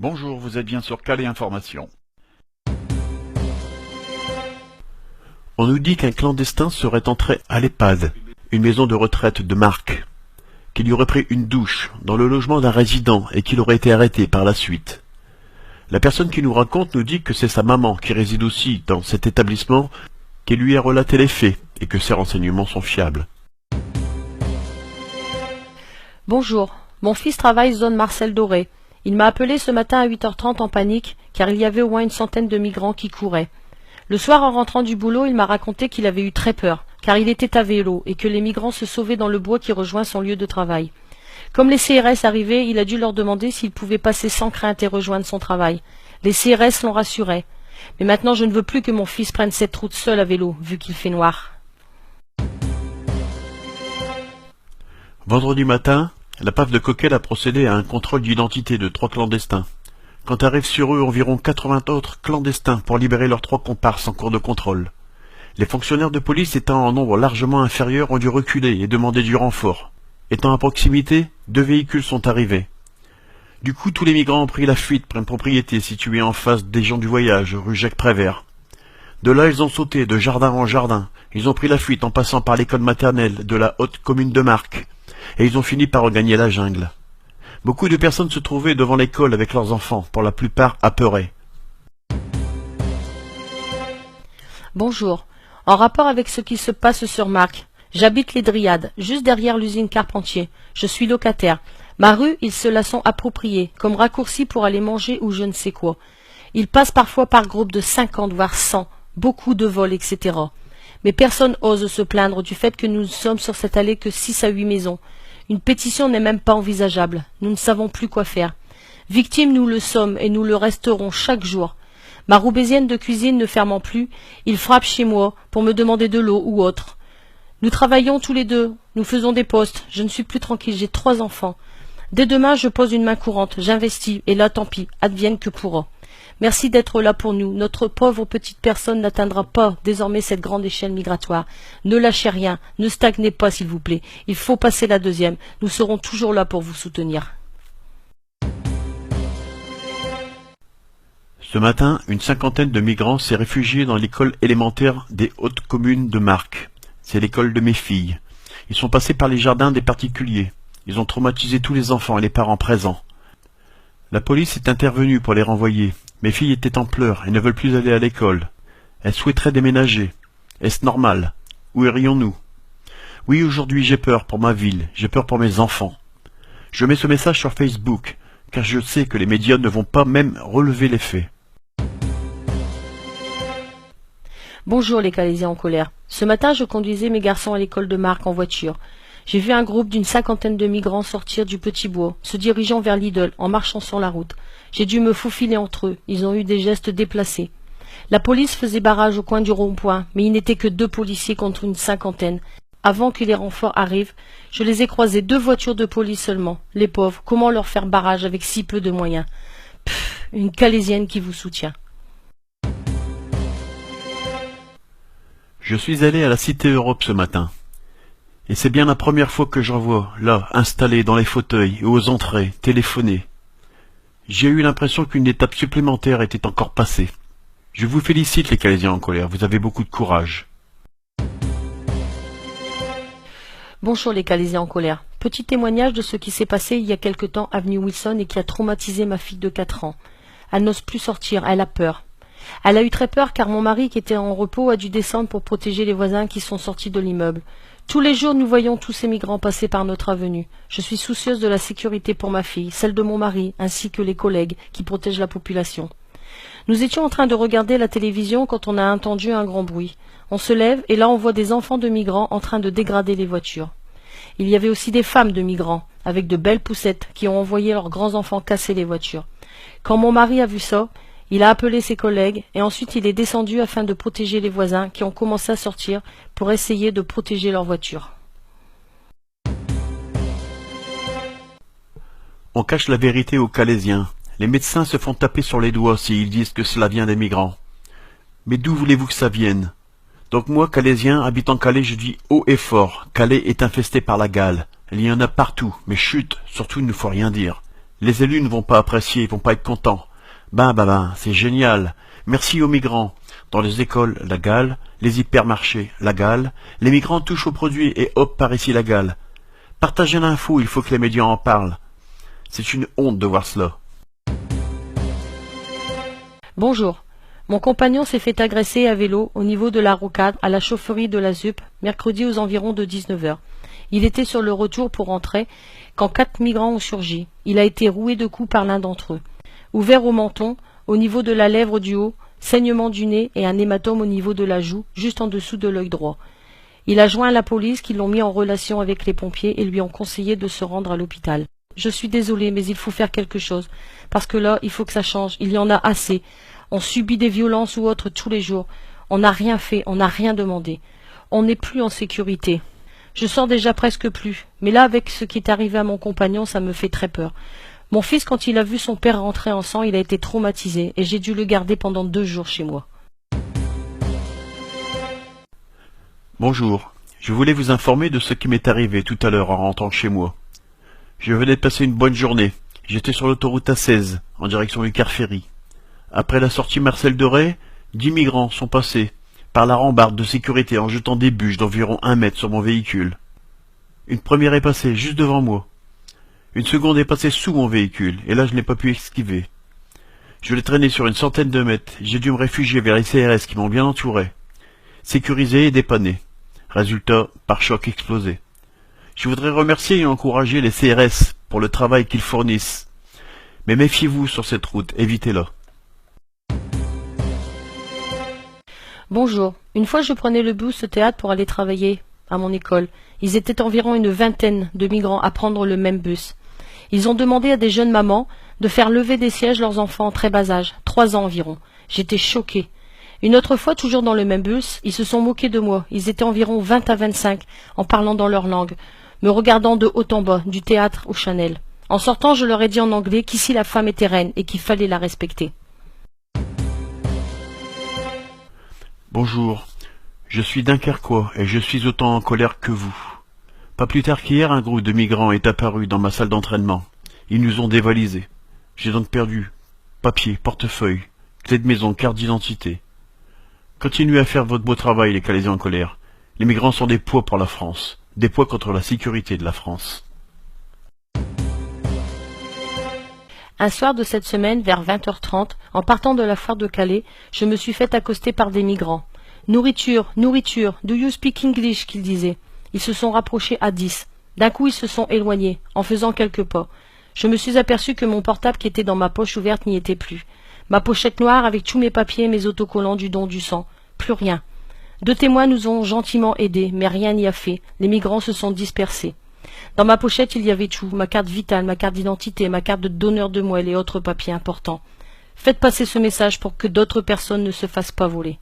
Bonjour, vous êtes bien sur Calais Information. On nous dit qu'un clandestin serait entré à l'EHPAD, une maison de retraite de Marc, qu'il y aurait pris une douche dans le logement d'un résident et qu'il aurait été arrêté par la suite. La personne qui nous raconte nous dit que c'est sa maman qui réside aussi dans cet établissement qui lui a relaté les faits et que ces renseignements sont fiables. Bonjour, mon fils travaille zone Marcel Doré. Il m'a appelé ce matin à 8h30 en panique car il y avait au moins une centaine de migrants qui couraient. Le soir en rentrant du boulot, il m'a raconté qu'il avait eu très peur car il était à vélo et que les migrants se sauvaient dans le bois qui rejoint son lieu de travail. Comme les CRS arrivaient, il a dû leur demander s'ils pouvaient passer sans crainte et rejoindre son travail. Les CRS l'ont rassuré. Mais maintenant je ne veux plus que mon fils prenne cette route seul à vélo, vu qu'il fait noir. Vendredi matin, la PAF de Coquel a procédé à un contrôle d'identité de 3 clandestins. Quand arrivent sur eux environ 80 autres clandestins pour libérer leurs 3 comparses en cours de contrôle. Les fonctionnaires de police étant en nombre largement inférieur ont dû reculer et demander du renfort. Étant à proximité, 2 véhicules sont arrivés. Du coup, tous les migrants ont pris la fuite pour une propriété située en face des gens du voyage, rue Jacques Prévert. De là, ils ont sauté de jardin en jardin. Ils ont pris la fuite en passant par l'école maternelle de la haute commune de Marc. Et ils ont fini par regagner la jungle. Beaucoup de personnes se trouvaient devant l'école avec leurs enfants, pour la plupart apeurés. Bonjour. En rapport avec ce qui se passe sur Marc, j'habite les Dryades, juste derrière l'usine Carpentier. Je suis locataire. Ma rue, ils se la sont appropriée, comme raccourci pour aller manger ou je ne sais quoi. Ils passent parfois par groupe de 50 voire 100, beaucoup de vols, etc. Mais personne ose se plaindre du fait que nous ne sommes sur cette allée que 6 à 8 maisons. Une pétition n'est même pas envisageable. Nous ne savons plus quoi faire. Victimes, nous le sommes et nous le resterons chaque jour. Ma roubaisienne de cuisine ne fermant plus, il frappe chez moi pour me demander de l'eau ou autre. Nous travaillons tous les deux, nous faisons des postes. Je ne suis plus tranquille, j'ai 3 enfants. Dès demain, je pose une main courante, j'investis, et là, tant pis, advienne que pourra. Merci d'être là pour nous. Notre pauvre petite personne n'atteindra pas désormais cette grande échelle migratoire. Ne lâchez rien, ne stagnez pas s'il vous plaît. Il faut passer la deuxième. Nous serons toujours là pour vous soutenir. Ce matin, une 50aine de migrants s'est réfugiée dans l'école élémentaire des hautes communes de Marc. C'est l'école de mes filles. Ils sont passés par les jardins des particuliers. Ils ont traumatisé tous les enfants et les parents présents. La police est intervenue pour les renvoyer. Mes filles étaient en pleurs et ne veulent plus aller à l'école. Elles souhaiteraient déménager. Est-ce normal? Où irions-nous? Oui, aujourd'hui j'ai peur pour ma ville, j'ai peur pour mes enfants. Je mets ce message sur Facebook, car je sais que les médias ne vont pas même relever les faits. Bonjour les Calaisiens en colère. Ce matin, je conduisais mes garçons à l'école de Marc en voiture. J'ai vu un groupe d'une 50aine de migrants sortir du petit bois, se dirigeant vers Lidl en marchant sur la route. J'ai dû me faufiler entre eux, ils ont eu des gestes déplacés. La police faisait barrage au coin du rond-point, mais il n'était que 2 policiers contre une 50aine. Avant que les renforts arrivent, je les ai croisés 2 voitures de police seulement. Les pauvres, comment leur faire barrage avec si peu de moyens? Une Calaisienne qui vous soutient. Je suis allé à la Cité Europe ce matin. Et c'est bien la première fois que j'en vois, là, installés dans les fauteuils et aux entrées, téléphonés. J'ai eu l'impression qu'une étape supplémentaire était encore passée. Je vous félicite les Calaisiens en colère, vous avez beaucoup de courage. Bonjour les Calaisiens en colère. Petit témoignage de ce qui s'est passé il y a quelque temps avenue Wilson et qui a traumatisé ma fille de 4 ans. Elle n'ose plus sortir, elle a peur. Elle a eu très peur car mon mari qui était en repos a dû descendre pour protéger les voisins qui sont sortis de l'immeuble. Tous les jours, nous voyons tous ces migrants passer par notre avenue. Je suis soucieuse de la sécurité pour ma fille, celle de mon mari, ainsi que les collègues qui protègent la population. Nous étions en train de regarder la télévision quand on a entendu un grand bruit. On se lève et là on voit des enfants de migrants en train de dégrader les voitures. Il y avait aussi des femmes de migrants, avec de belles poussettes, qui ont envoyé leurs grands-enfants casser les voitures. Quand mon mari a vu ça, il a appelé ses collègues et ensuite il est descendu afin de protéger les voisins qui ont commencé à sortir pour essayer de protéger leur voiture. On cache la vérité aux Calaisiens. Les médecins se font taper sur les doigts s'ils disent que cela vient des migrants. Mais d'où voulez-vous que ça vienne? Donc moi, Calaisien, habitant Calais, je dis haut et fort, Calais est infesté par la gale. Il y en a partout, mais chut, surtout il ne faut rien dire. Les élus ne vont pas apprécier, ils vont pas être contents. C'est génial. Merci aux migrants. Dans les écoles, la gale. Les hypermarchés, la gale. Les migrants touchent aux produits et hop, par ici la gale. Partagez l'info, il faut que les médias en parlent. C'est une honte de voir cela. Bonjour. Mon compagnon s'est fait agresser à vélo au niveau de la rocade à la chaufferie de la ZUP, mercredi aux environs de 19 h. Il était sur le retour pour rentrer quand 4 migrants ont surgi. Il a été roué de coups par l'un d'entre eux. Ouvert au menton, au niveau de la lèvre du haut, saignement du nez et un hématome au niveau de la joue, juste en dessous de l'œil droit. Il a joint la police qui l'ont mis en relation avec les pompiers et lui ont conseillé de se rendre à l'hôpital. Je suis désolée, mais il faut faire quelque chose. Parce que là, il faut que ça change. Il y en a assez. On subit des violences ou autres tous les jours. On n'a rien fait, on n'a rien demandé. On n'est plus en sécurité. Je sors déjà presque plus. Mais là, avec ce qui est arrivé à mon compagnon, ça me fait très peur. Mon fils, quand il a vu son père rentrer en sang, il a été traumatisé et j'ai dû le garder pendant 2 jours chez moi. Bonjour. Je voulais vous informer de ce qui m'est arrivé tout à l'heure en rentrant chez moi. Je venais de passer une bonne journée. J'étais sur l'autoroute A16, en direction du Carferry. Après la sortie Marcel Doré, 10 migrants sont passés par la rambarde de sécurité en jetant des bûches d'environ 1 mètre sur mon véhicule. Une première est passée juste devant moi. Une seconde est passée sous mon véhicule, et là je n'ai pas pu esquiver. Je l'ai traîné sur une centaine de mètres, j'ai dû me réfugier vers les CRS qui m'ont bien entouré. Sécurisé et dépanné. Résultat, pare-choc explosé. Je voudrais remercier et encourager les CRS pour le travail qu'ils fournissent. Mais méfiez-vous sur cette route, évitez-la. Bonjour. Une fois, je prenais le bus au théâtre pour aller travailler à mon école. Ils étaient environ une vingtaine de migrants à prendre le même bus. Ils ont demandé à des jeunes mamans de faire lever des sièges leurs enfants en très bas âge, 3 ans environ. J'étais choquée. Une autre fois, toujours dans le même bus, ils se sont moqués de moi. Ils étaient environ 20 à 25, en parlant dans leur langue, me regardant de haut en bas, du théâtre au Chanel. En sortant, je leur ai dit en anglais qu'ici la femme était reine et qu'il fallait la respecter. Bonjour, je suis Dunkerquois et je suis autant en colère que vous. Pas plus tard qu'hier, un groupe de migrants est apparu dans ma salle d'entraînement. Ils nous ont dévalisés. J'ai donc perdu papier, portefeuille, clé de maison, carte d'identité. Continuez à faire votre beau travail, les Calaisiens en colère. Les migrants sont des poids pour la France, des poids contre la sécurité de la France. Un soir de cette semaine, vers 20 h 30, en partant de la foire de Calais, je me suis fait accoster par des migrants. « Nourriture, nourriture, do you speak English ?» qu'ils disaient. Ils se sont rapprochés à 10. D'un coup, ils se sont éloignés, en faisant quelques pas. Je me suis aperçu que mon portable qui était dans ma poche ouverte n'y était plus. Ma pochette noire avec tous mes papiers et mes autocollants du don du sang. Plus rien. 2 témoins nous ont gentiment aidés, mais rien n'y a fait. Les migrants se sont dispersés. Dans ma pochette, il y avait tout, ma carte vitale, ma carte d'identité, ma carte de donneur de moelle et autres papiers importants. Faites passer ce message pour que d'autres personnes ne se fassent pas voler.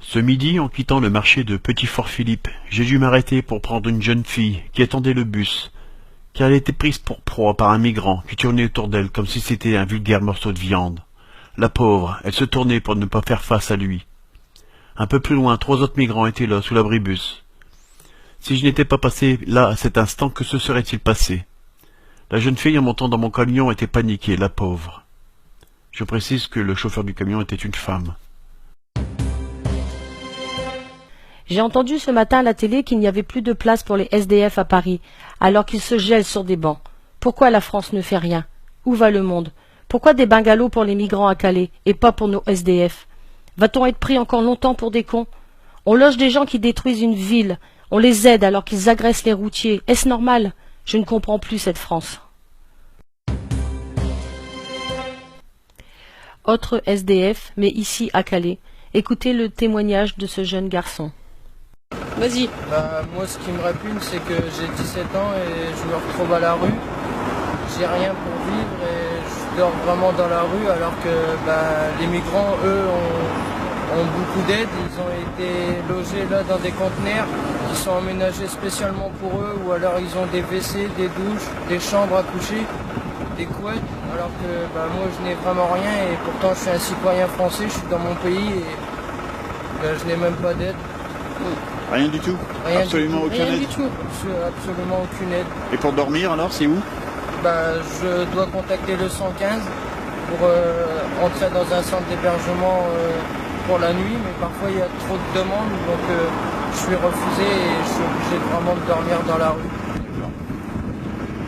Ce midi, en quittant le marché de Petit-Fort-Philippe, j'ai dû m'arrêter pour prendre une jeune fille qui attendait le bus, car elle était prise pour proie par un migrant qui tournait autour d'elle comme si c'était un vulgaire morceau de viande. La pauvre, elle se tournait pour ne pas faire face à lui. Un peu plus loin, 3 autres migrants étaient là, sous l'abribus. Si je n'étais pas passé là à cet instant, que se serait-il passé? La jeune fille, en montant dans mon camion, était paniquée, la pauvre. Je précise que le chauffeur du camion était une femme. J'ai entendu ce matin à la télé qu'il n'y avait plus de place pour les SDF à Paris, alors qu'ils se gèlent sur des bancs. Pourquoi la France ne fait rien? Où va le monde? Pourquoi des bungalows pour les migrants à Calais, et pas pour nos SDF? Va-t-on être pris encore longtemps pour des cons? On loge des gens qui détruisent une ville. On les aide alors qu'ils agressent les routiers. Est-ce normal? Je ne comprends plus cette France. Autre SDF, mais ici à Calais. Écoutez le témoignage de ce jeune garçon. Vas-y. Moi, ce qui me répugne, c'est que j'ai 17 ans et je me retrouve à la rue. J'ai rien pour vivre et je dors vraiment dans la rue alors que les migrants, eux, ont beaucoup d'aide. Ils ont été logés là dans des conteneurs qui sont aménagés spécialement pour eux, ou alors ils ont des WC, des douches, des chambres à coucher, des couettes, alors que moi je n'ai vraiment rien et pourtant je suis un citoyen français, je suis dans mon pays et je n'ai même pas d'aide. Rien du tout? Rien Absolument du tout. aucune Rien aide? du tout. Absolument aucune aide. Et pour dormir alors, c'est où? Bah, je dois contacter le 115 pour entrer dans un centre d'hébergement pour la nuit, mais parfois il y a trop de demandes, donc je suis refusé et je suis obligé de vraiment de dormir dans la rue.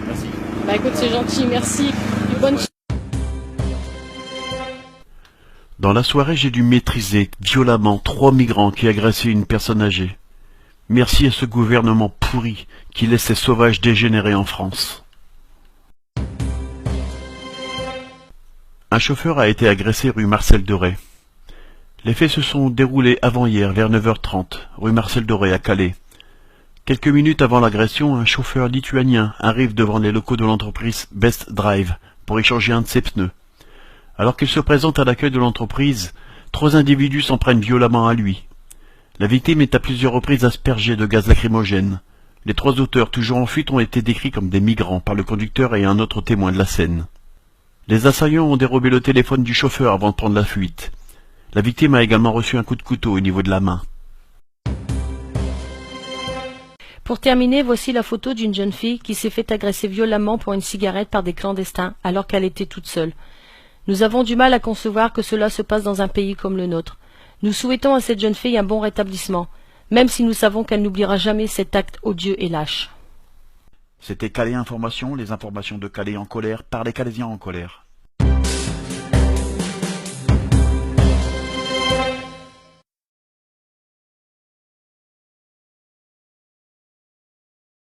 Merci. Bah écoute, c'est gentil, merci. Et bonne Dans la soirée, j'ai dû maîtriser violemment 3 migrants qui agressaient une personne âgée. Merci à ce gouvernement pourri qui laisse ces sauvages dégénérer en France. Un chauffeur a été agressé rue Marcel Doré. Les faits se sont déroulés avant-hier vers 9h30, rue Marcel Doré à Calais. Quelques minutes avant l'agression, un chauffeur lituanien arrive devant les locaux de l'entreprise Best Drive pour échanger un de ses pneus. Alors qu'il se présente à l'accueil de l'entreprise, 3 individus s'en prennent violemment à lui. La victime est à plusieurs reprises aspergée de gaz lacrymogène. Les 3 auteurs, toujours en fuite, ont été décrits comme des migrants par le conducteur et un autre témoin de la scène. Les assaillants ont dérobé le téléphone du chauffeur avant de prendre la fuite. La victime a également reçu un coup de couteau au niveau de la main. Pour terminer, voici la photo d'une jeune fille qui s'est fait agresser violemment pour une cigarette par des clandestins alors qu'elle était toute seule. Nous avons du mal à concevoir que cela se passe dans un pays comme le nôtre. Nous souhaitons à cette jeune fille un bon rétablissement, même si nous savons qu'elle n'oubliera jamais cet acte odieux et lâche. C'était Calais Information, les informations de Calais en colère par les Calaisiens en colère.